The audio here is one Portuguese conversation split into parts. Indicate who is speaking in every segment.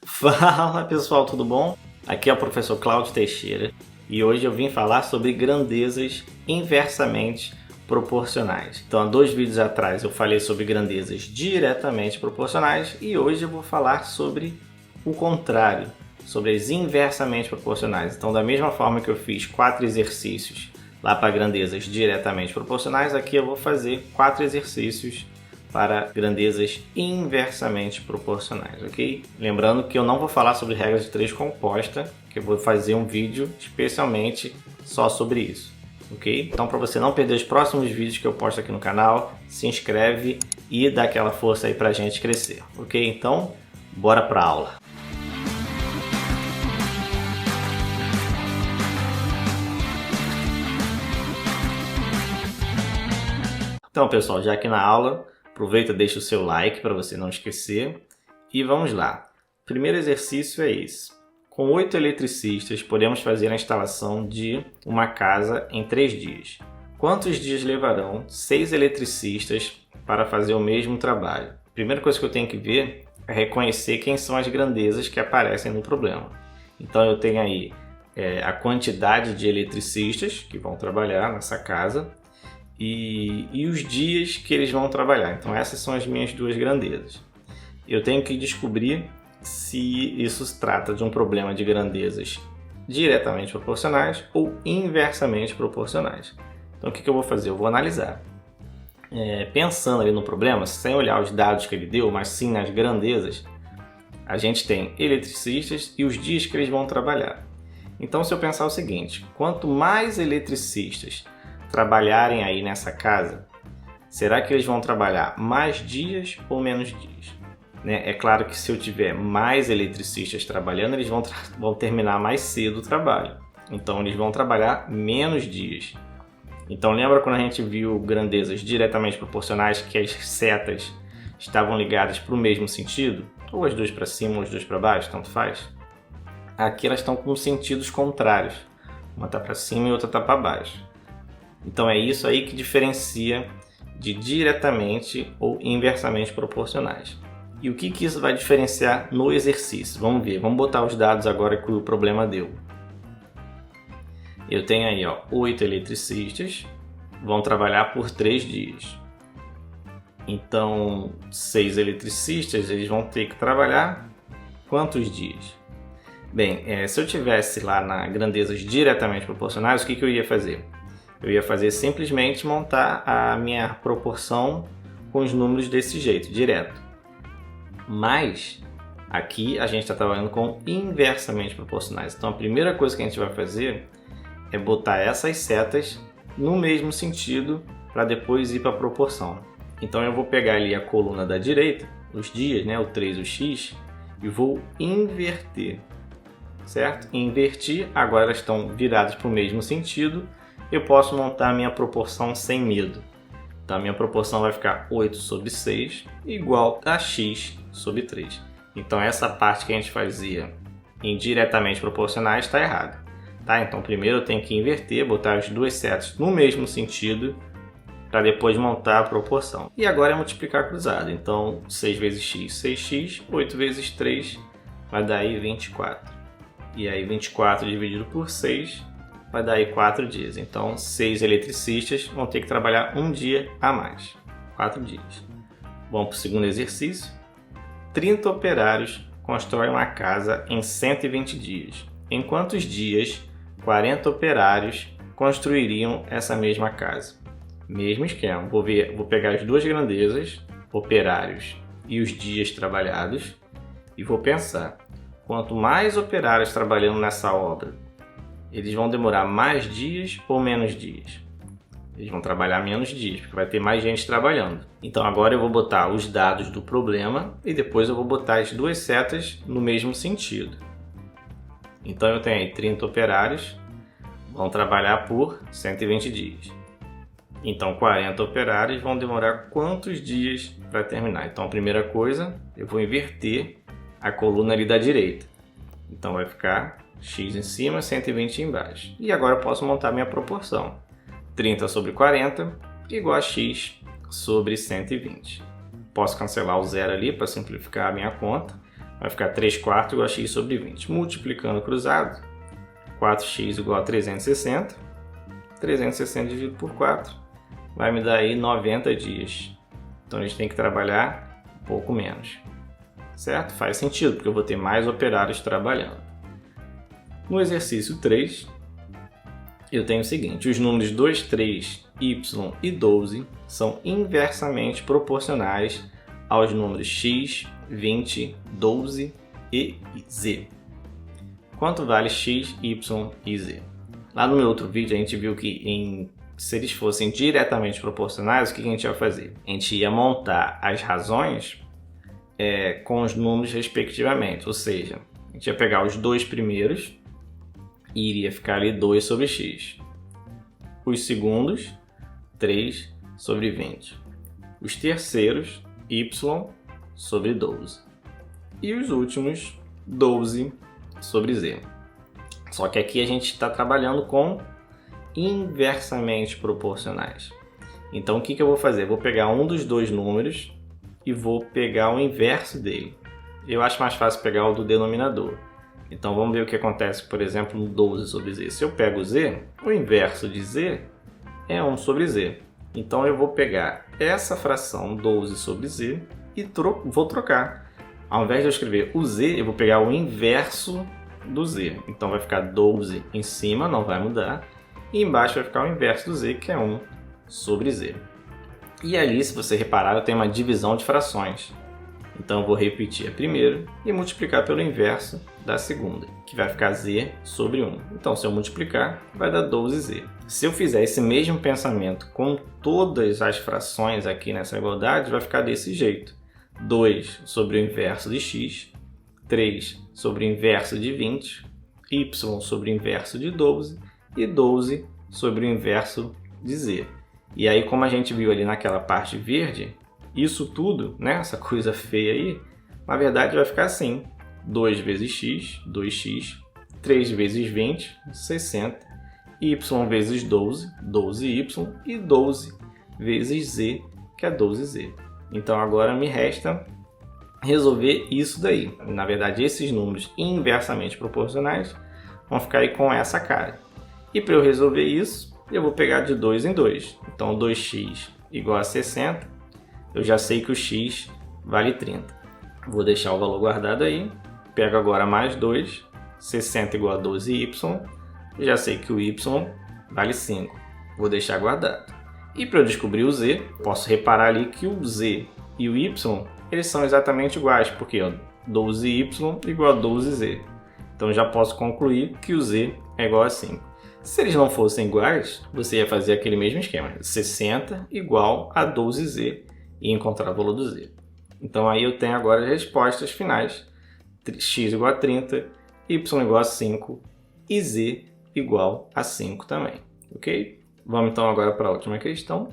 Speaker 1: Fala pessoal, tudo bom? Aqui é o professor Cláudio Teixeira e hoje eu vim falar sobre grandezas inversamente proporcionais. Então, há 2 vídeos atrás eu falei sobre grandezas diretamente proporcionais e hoje eu vou falar sobre o contrário, sobre as inversamente proporcionais. Então, da mesma forma que eu fiz 4 exercícios lá para grandezas diretamente proporcionais, aqui eu vou fazer 4 exercícios para grandezas inversamente proporcionais, ok? Lembrando que eu não vou falar sobre regras de 3 composta, que eu vou fazer um vídeo especialmente só sobre isso, ok? Então, para você não perder os próximos vídeos que eu posto aqui no canal, se inscreve e dá aquela força aí para a gente crescer, ok? Então, bora para a aula! Então, pessoal, já aqui na aula, aproveita e deixa o seu like para você não esquecer. E vamos lá. O primeiro exercício é esse. Com 8 eletricistas, podemos fazer a instalação de uma casa em 3 dias. Quantos dias levarão 6 eletricistas para fazer o mesmo trabalho? A primeira coisa que eu tenho que ver é reconhecer quem são as grandezas que aparecem no problema. Então, eu tenho aí a quantidade de eletricistas que vão trabalhar nessa casa e os dias que eles vão trabalhar. Então essas são as minhas 2 grandezas. Eu tenho que descobrir se isso se trata de um problema de grandezas diretamente proporcionais ou inversamente proporcionais. Então o que eu vou fazer? Eu vou analisar. Pensando ali no problema, sem olhar os dados que ele deu, mas sim nas grandezas, a gente tem eletricistas e os dias que eles vão trabalhar. Então se eu pensar o seguinte, quanto mais eletricistas trabalharem aí nessa casa, será que eles vão trabalhar mais dias ou menos dias? É claro que se eu tiver mais eletricistas trabalhando, eles vão terminar mais cedo o trabalho. Então eles vão trabalhar menos dias. Então lembra quando a gente viu grandezas diretamente proporcionais que as setas estavam ligadas para o mesmo sentido? Ou as 2 para cima ou as 2 para baixo, tanto faz? Aqui elas estão com sentidos contrários. Uma está para cima e outra está para baixo. Então é isso aí que diferencia de diretamente ou inversamente proporcionais. E o que isso vai diferenciar no exercício? Vamos ver, vamos botar os dados agora que o problema deu. Eu tenho aí 8 eletricistas, vão trabalhar por 3 dias. Então 6 eletricistas eles vão ter que trabalhar quantos dias? Bem, se eu tivesse lá na grandezas diretamente proporcionais, o que eu ia fazer? Eu ia fazer simplesmente montar a minha proporção com os números desse jeito, direto. Mas aqui a gente está trabalhando com inversamente proporcionais. Então a primeira coisa que a gente vai fazer é botar essas setas no mesmo sentido para depois ir para a proporção. Então eu vou pegar ali a coluna da direita, os dias, o 3, o x, e vou inverter, certo? Invertir, agora elas estão viradas para o mesmo sentido. Eu posso montar a minha proporção sem medo. Então a minha proporção vai ficar 8 sobre 6 igual a x sobre 3. Então essa parte que a gente fazia indiretamente proporcionais está errada. Tá? Então primeiro eu tenho que inverter, botar as 2 setas no mesmo sentido para depois montar a proporção. E agora é multiplicar cruzado. Então 6 vezes x, 6x, 8 vezes 3 vai dar aí 24. E aí 24 dividido por 6 vai dar aí 4 dias. Então 6 eletricistas vão ter que trabalhar um dia a mais. 4 dias. Vamos para o segundo exercício. 30 operários constroem uma casa em 120 dias. Em quantos dias 40 operários construiriam essa mesma casa? Mesmo esquema. Vou pegar as 2 grandezas, operários e os dias trabalhados, e vou pensar. Quanto mais operários trabalhando nessa obra, eles vão demorar mais dias ou menos dias? Eles vão trabalhar menos dias, porque vai ter mais gente trabalhando. Então agora eu vou botar os dados do problema e depois eu vou botar as 2 setas no mesmo sentido. Então eu tenho aí 30 operários, vão trabalhar por 120 dias. Então 40 operários vão demorar quantos dias para terminar? Então a primeira coisa, eu vou inverter a coluna ali da direita. Então vai ficar x em cima, 120 embaixo. E agora eu posso montar minha proporção. 30 sobre 40 igual a x sobre 120. Posso cancelar o zero ali para simplificar a minha conta. vai ficar 3/4 igual a x sobre 20. Multiplicando cruzado, 4x igual a 360. 360 dividido por 4 vai me dar aí 90 dias. Então a gente tem que trabalhar um pouco menos. Certo? Faz sentido, porque eu vou ter mais operários trabalhando. No exercício 3, eu tenho o seguinte: os números 2, 3, y e 12 são inversamente proporcionais aos números x, 20, 12 e z. Quanto vale x, y e z? Lá no meu outro vídeo a gente viu que se eles fossem diretamente proporcionais, o que a gente ia fazer? A gente ia montar as razões com os números respectivamente, ou seja, a gente ia pegar os dois primeiros e iria ficar ali 2 sobre x. Os segundos, 3 sobre 20. Os terceiros, y sobre 12. E os últimos, 12 sobre z. Só que aqui a gente está trabalhando com inversamente proporcionais. Então o que eu vou fazer? Eu vou pegar um dos dois números e vou pegar o inverso dele. Eu acho mais fácil pegar o do denominador. Então vamos ver o que acontece, por exemplo, no 12 sobre z. Se eu pego z, o inverso de z é 1 sobre z. Então eu vou pegar essa fração 12 sobre z e vou trocar. Ao invés de eu escrever o z, eu vou pegar o inverso do z. Então vai ficar 12 em cima, não vai mudar. E embaixo vai ficar o inverso do z, que é 1 sobre z. E ali, se você reparar, eu tenho uma divisão de frações. Então eu vou repetir a primeira e multiplicar pelo inverso da segunda, que vai ficar z sobre 1. Então se eu multiplicar, vai dar 12z. Se eu fizer esse mesmo pensamento com todas as frações aqui nessa igualdade, vai ficar desse jeito. 2 sobre o inverso de x, 3 sobre o inverso de 20, y sobre o inverso de 12 e 12 sobre o inverso de z. E aí, como a gente viu ali naquela parte verde, isso tudo, né, essa coisa feia aí, na verdade vai ficar assim: 2 vezes x, 2x, 3 vezes 20, 60, y vezes 12, 12y, e 12 vezes z, que é 12z. Então agora me resta resolver isso daí. Na verdade, esses números inversamente proporcionais vão ficar aí com essa cara. E para eu resolver isso, eu vou pegar de 2 em 2. Então 2x igual a 60, eu já sei que o x vale 30. Vou deixar o valor guardado aí. Pego agora mais 2, 60 igual a 12y, já sei que o y vale 5. Vou deixar guardado. E para eu descobrir o z, posso reparar ali que o z e o y eles são exatamente iguais, porque 12y igual a 12z. Então já posso concluir que o z é igual a 5. Se eles não fossem iguais, você ia fazer aquele mesmo esquema: 60 igual a 12z e encontrar o valor do z. Então aí eu tenho agora as respostas finais: x igual a 30, y igual a 5 e z igual a 5 também. Ok? Vamos então agora para a última questão.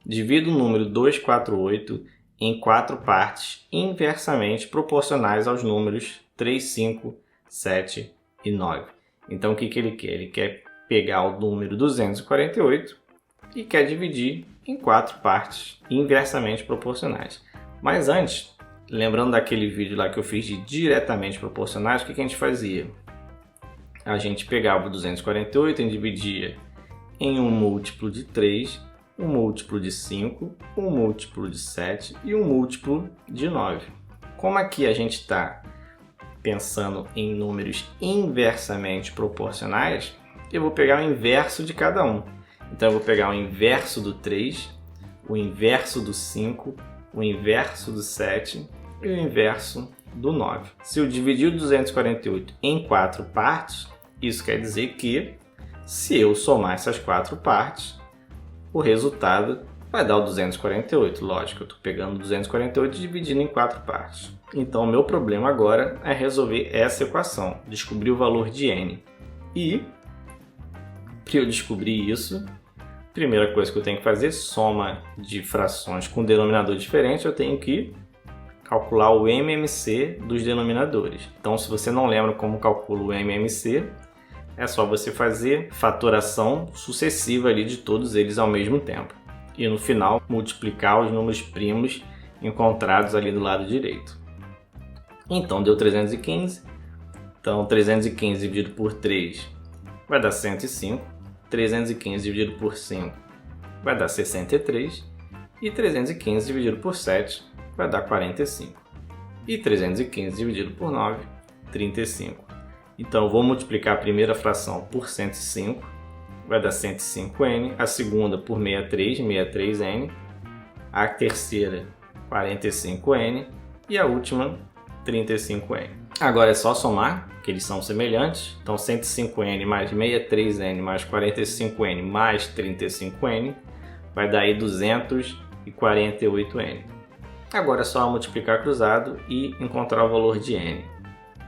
Speaker 1: Divida o número 248 em 4 partes inversamente proporcionais aos números 3, 5, 7 e 9. Então o que ele quer? Ele quer pegar o número 248 e quer dividir em 4 partes inversamente proporcionais. Mas antes, lembrando daquele vídeo lá que eu fiz de diretamente proporcionais, o que a gente fazia? A gente pegava o 248 e dividia em um múltiplo de 3, um múltiplo de 5, um múltiplo de 7 e um múltiplo de 9. Como aqui a gente está pensando em números inversamente proporcionais, eu vou pegar o inverso de cada um. Então eu vou pegar o inverso do 3, o inverso do 5, o inverso do 7 e o inverso do 9. Se eu dividir o 248 em 4 partes, isso quer dizer que, se eu somar essas 4 partes, o resultado vai dar o 248. Lógico, eu estou pegando 248 e dividindo em 4 partes. Então o meu problema agora é resolver essa equação, descobrir o valor de n. E, para eu descobrir isso, a primeira coisa que eu tenho que fazer, soma de frações com denominador diferente, eu tenho que calcular o MMC dos denominadores. Então, se você não lembra como calcula o MMC, é só você fazer fatoração sucessiva ali de todos eles ao mesmo tempo. E no final, multiplicar os números primos encontrados ali do lado direito. Então deu 315. Então 315 dividido por 3 vai dar 105. 315 dividido por 5 vai dar 63. E 315 dividido por 7 vai dar 45. E 315 dividido por 9, 35. Então eu vou multiplicar a primeira fração por 105, vai dar 105n. A segunda por 63, 63n. A terceira, 45n. E a última, 35n. Agora é só somar, que eles são semelhantes. Então 105n mais 63n mais 45n mais 35n vai dar aí 248n. Agora é só multiplicar cruzado e encontrar o valor de n.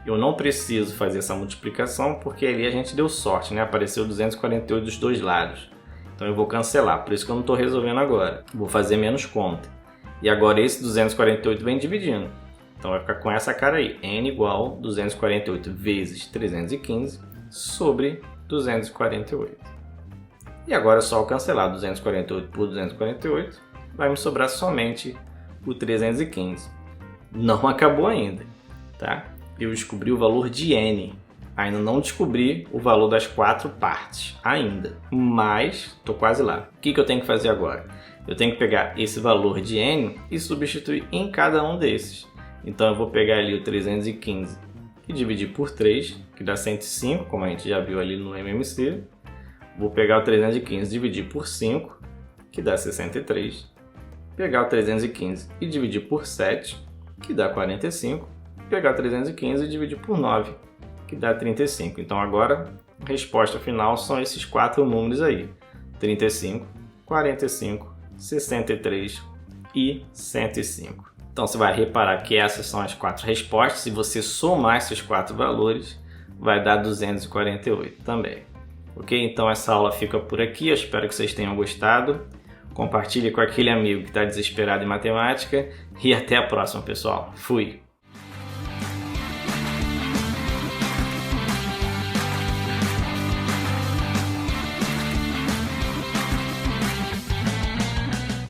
Speaker 1: Eu não preciso fazer essa multiplicação porque ali a gente deu sorte, né? Apareceu 248 dos dois lados. Então eu vou cancelar, por isso que eu não estou resolvendo agora. Vou fazer menos conta. E agora esse 248 vem dividindo. Então vai ficar com essa cara aí, n igual 248 vezes 315 sobre 248. E agora é só cancelar 248 por 248, vai me sobrar somente o 315. Não acabou ainda, tá? Eu descobri o valor de n, ainda não descobri o valor das 4 partes, ainda, mas estou quase lá. O que eu tenho que fazer agora? Eu tenho que pegar esse valor de n e substituir em cada um desses. Então eu vou pegar ali o 315 e dividir por 3, que dá 105, como a gente já viu ali no MMC. Vou pegar o 315 e dividir por 5, que dá 63. Pegar o 315 e dividir por 7, que dá 45. Pegar o 315 e dividir por 9, que dá 35. Então agora a resposta final são esses 4 números aí: 35, 45, 63 e 105. Então você vai reparar que essas são as 4 respostas. Se você somar esses 4 valores, vai dar 248 também. Ok? Então essa aula fica por aqui. Eu espero que vocês tenham gostado. Compartilhe com aquele amigo que está desesperado em matemática. E até a próxima, pessoal. Fui!